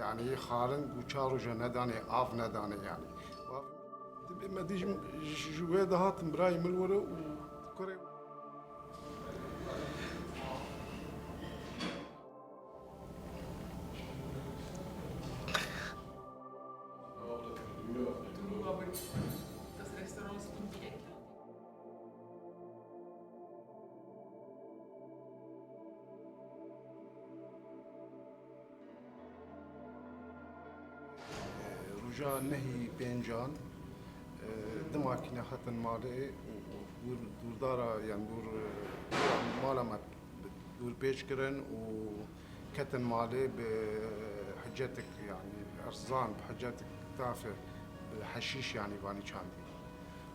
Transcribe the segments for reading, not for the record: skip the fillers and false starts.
يعني خارن وشارو جنداني عاف نداني يعني تبي ما ديش جوية هات مراي من الورا وكوري Du, aber das Restaurant ist um die Ecke. رجاء نهي بينجان دماكنا حتى مالي ودور دارا يعني دور مالا ما دور بيشكرن وكتن مالي بحجتك يعني ارزان بحجتك تافه الحشيش يعني باني كاندي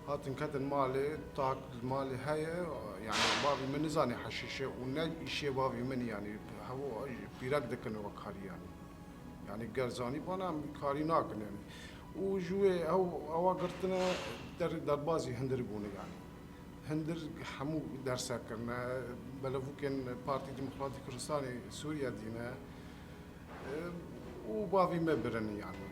هاتن كتن مالي طاق المالي هاي يعني بابي من نزاني حشيشه ونجي شي بابي من يعني هو بيرقدك انه وكاري يعني قرزاني بانا كاري ناكن يعني وجوي او قرتنا دربازي هندر بوني يعني هندر حمو درسا كنا بلفو كان بارتي ديمقراطي كردستاني سوريا دينا وبافي مبرن يعني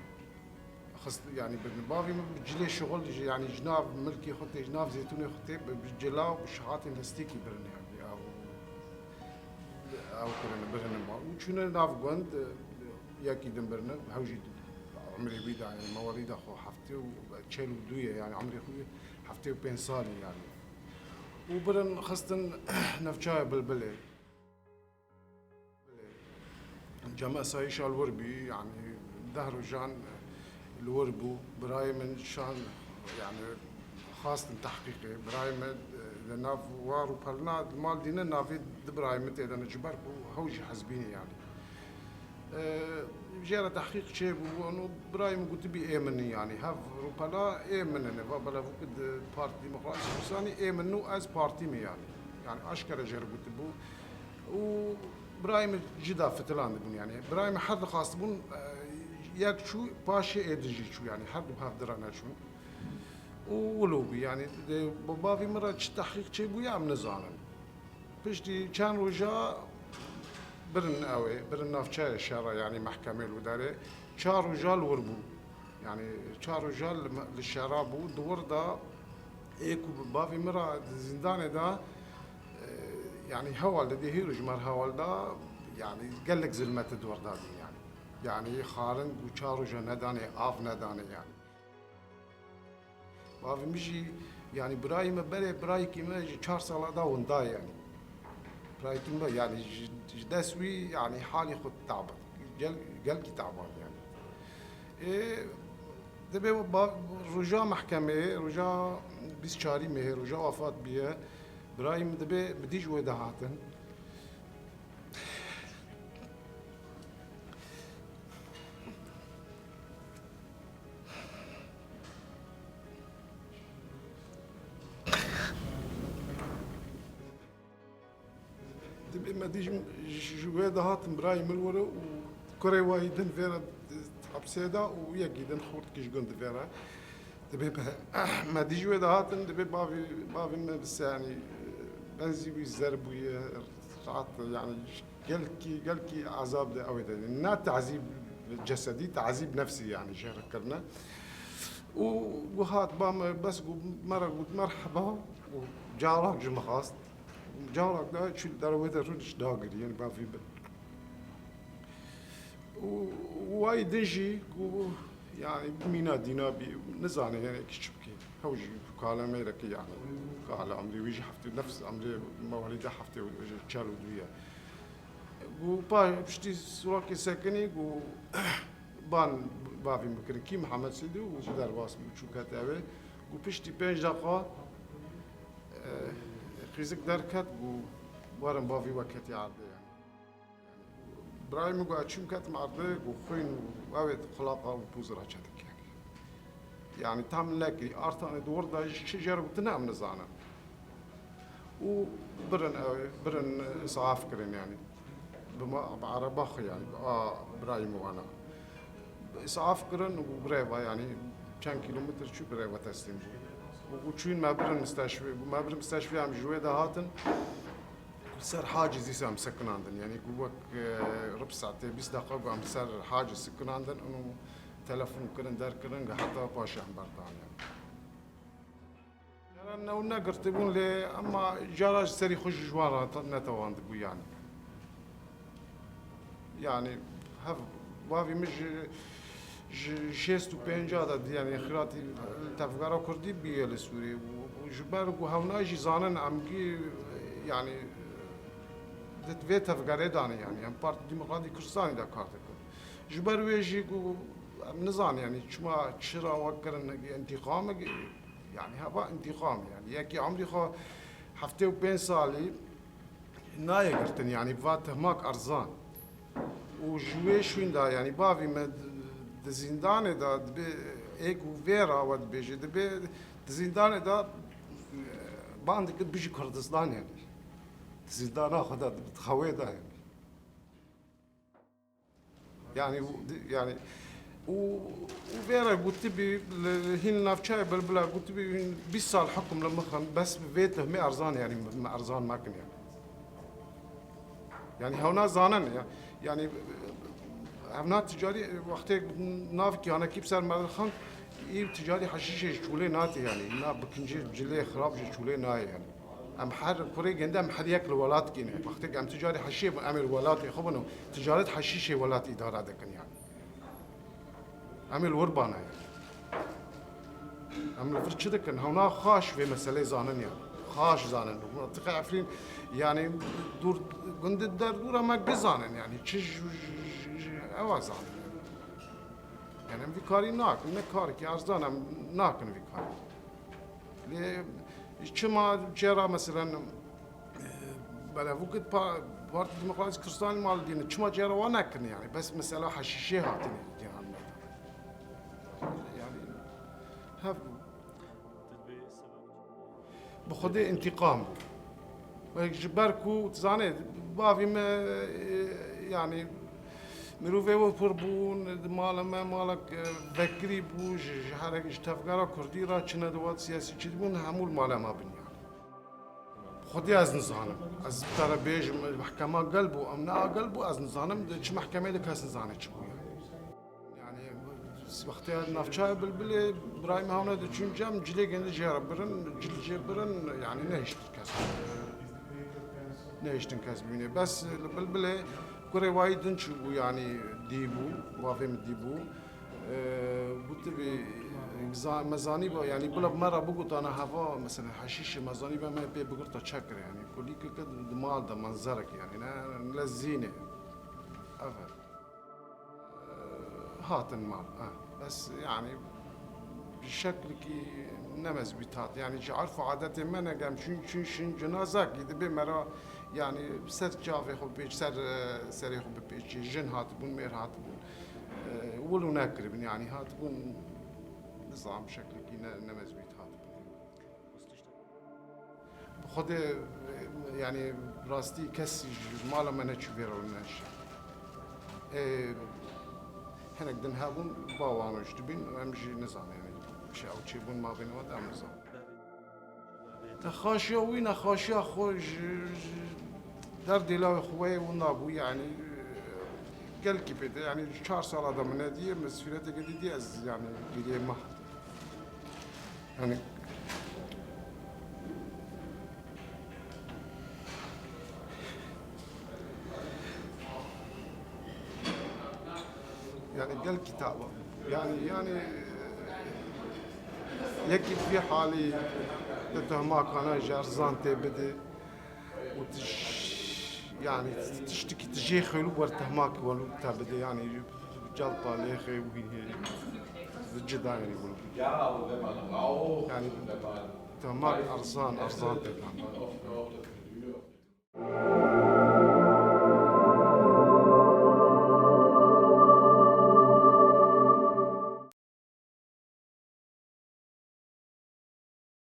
خص يعني بافي بجلي شغل يعني جناب ملكي خطي جناب زيتوني خطي بجلاو بشحاتي نستيكي برن يعني او كنا برن ما وشنا ناف قند ياكي دمبرنا هوجي عمري بيدا يعني مواليد اخو حفتي وتشيلو دويه يعني عمري اخوي حفتي وبين صالي يعني وبرن خاصة نفشاي بالبلي جماعة سايشة الوربي يعني دهروا جان الوربو براي من شان يعني خاصة تحقيقي براي من لناف وارو برنا المال دينا نافي براي متى اذا نجبر هوجي حزبيني يعني جرى تحقيق شيء وانه برايم قلت بي ايمني يعني هاف روبالا ايمنني فبلا فوق بارتي ديمقراطي فرساني ايمنو از بارتي مي يعني اشكر جرى قلت بو وبرايم جدا فتلان بون يعني برايم حد خاص بون ياك شو باشي ادجي شو يعني حد بهاف درانا شو ولوبي يعني بابي مرة تحقيق شيء بو يعمل نزانا بشتي كان رجاء برن قوي برن نافشة الشارع يعني محكمة الودارة شار رجال وربو يعني شار رجال للشارع بو دور دا ايكو بافي مرة زندان دا يعني هوال دي هيرو جمار هوال دا يعني قال لك زلمة الدور دا دي يعني خارن وشار رجال نداني عاف نداني يعني بافي مشي يعني براي ما بري براي كيما 4 سال دا وندا يعني برايتون يعني جداسوي يعني حالي خد تعبان قلقي تعبان يعني إيه دبي رجاء محكمة رجاء بيسشاري مه رجاء وفاة بيه برايم دبي بديش ودهاتن ما ديش جوية هات مراي من الورا وكوري وايدن فيرا حبسيدا ويجيدن خورت كيش قند فيرا دبي ما ديش جوية هاتن دبي بافي بس يعني بنزي ويزرب ويرعط يعني قالكي عذاب ده أوي ده نا تعذيب جسدي تعذيب نفسي يعني شاركنا وهات بام بس مرة قلت مرحبا وجارك جمخاست جارك ده شو دروي ده رودش داقر يعني ما في بل ووايد دجي يعني مينا دينا بي نزاني يعني كشبكي هوجي كلامي لك يعني قال عمري ويجي حفتي نفس عمري مواليد حفتي ويجي تشالو دويا وبا بشتي سواكي ساكني و بان بافي ممكن كي محمد سيدي ودار باس شو كتابه وبشتي بينج دقيقة خيزك دركت وارم بافي وقت يعرض يعني برايم قاعد شو كات معرض وخين وقاعد خلاقة وبوزرة شتك يعني تعمل لك أرتان دور ده شجرة وتنام نزانا وبرن إسعاف كرين يعني بما بعرباخ يعني برايم وأنا إسعاف كرين وبريفا يعني كم كيلومتر شو بريفا تستلم وشوين ما برن مستشفى عم جوي ده هاتن سر حاجز يسام سكن عندن يعني قوك ربع ساعتين 20 دقيقة قام سر حاجز سكن عندن انه تلفون كرن دار كرن حتى باشا عم بردان يعني لأنه نقر تبون لي اما جراج سري خش جوارا نتوان تبو يعني هف وافي مش شيستو بينجا يعني خراتي تفكارا كردي بيه لسوري وجبر وهوناجي زانن امكي يعني دت تفكاري داني يعني ام بارت ديمقراطي كردستاني دا كارتك جبر ويجي نظام يعني شما تشرا وكرن انتقام يعني هذا انتقام يعني ياكي عمري خو حفتي وبين سالي ناي قرتن يعني فات هناك ارزان وجويش وين دا يعني بافي ما زندان دا ايكو فيرا ود بيجي دبي زندان دا باندك بيجي كردستان يعني زندان اخذ بتخوي دا يعني وفيرا قلت بي هين نافشاي بلبلا قلت بي 20 سال حكم لما بس بيته ما ارزان يعني ما ارزان ما كان يعني هنا زانن يعني هنا تجاري وقتك نافكي انا كيف صار مع الخان اي تجاري حشيشه شولي ناتي يعني نا بكنجي بجلي خراب شولي ناي يعني ام حر كوري عندها محل ياكل ولات كينه وقتك ام تجاري حشيش اعمل ولات يخبنوا تجاره حشيشه ولات اداره دكن يعني عمل وربانا يعني عمل فرش دكن هنا خاش في مساله زانن يعني خاش زانن منطقه عفرين يعني دور قند الدار دورا ما بزانن يعني تشج اوازان يعني ام فيكاري ناك نكاري كي ارزان ناكن فيكاري لي شما جرا مثلا بلا وقت بارت ديمقراطي كردستان مال دين شما جرا وناكن يعني بس مساله حشيشه هاتني يعني هف بخدي انتقام جبركو تزاني بافي ما يعني مروفي وفربون مالك ذكري بوج حرك اشتفقارا كردي را چنه دوات سياسي چدبون همول مالا ما بني خدي از نزانم از ترى بيج محكمة قلبو امنا قلبو از نزانم چه محكمة ده كاس نزانه چبو يعني وقتی نافچای بلبل برای ما هونه دچون جام جلی گنده جرا برن جلی برن يعني نهشتن کس بینه بس بلبل كوري وايدن شو يعني ديبو وافهم ديبو بتبي مزاني با يعني بلا مرة بقول أنا هوا مثلا حشيش مزاني با ما بقول تشكر يعني كل كده دمال ده منظرك يعني أنا لزينة أفهم هاتن مال بس يعني بشكل كي نمز بيتات يعني عارفوا عادة ما أنا قام شن جنازك إذا بمرة يعني سر جافي خو بيج سر خو بيج جن هاتبون مير هاتبون ولو ناكربن يعني هاتبون نظام بشكل كي نمز بيتات خد يعني راستي كسي مالا ما نتشوفير ونش هناك دن هابون باوانوش تبين امشي نظام يعني شاو تشيبون ما بين ود ام نظام تخاشيا وين خاشيا خوش در دلا خوي ونابو يعني قال كيف يعني 4 سال هذا من هذه مسؤوليته جديدة از يعني جديدة ما يعني قال كتابه يعني يكفي في حالي تتهمك انا جارزان تبدي يعني تشتكي تجي خلو ورتهمك ولو تبدي يعني جلطه ليخي وهي جدا يعني يقولوا يعني تهمك ارزان تبدي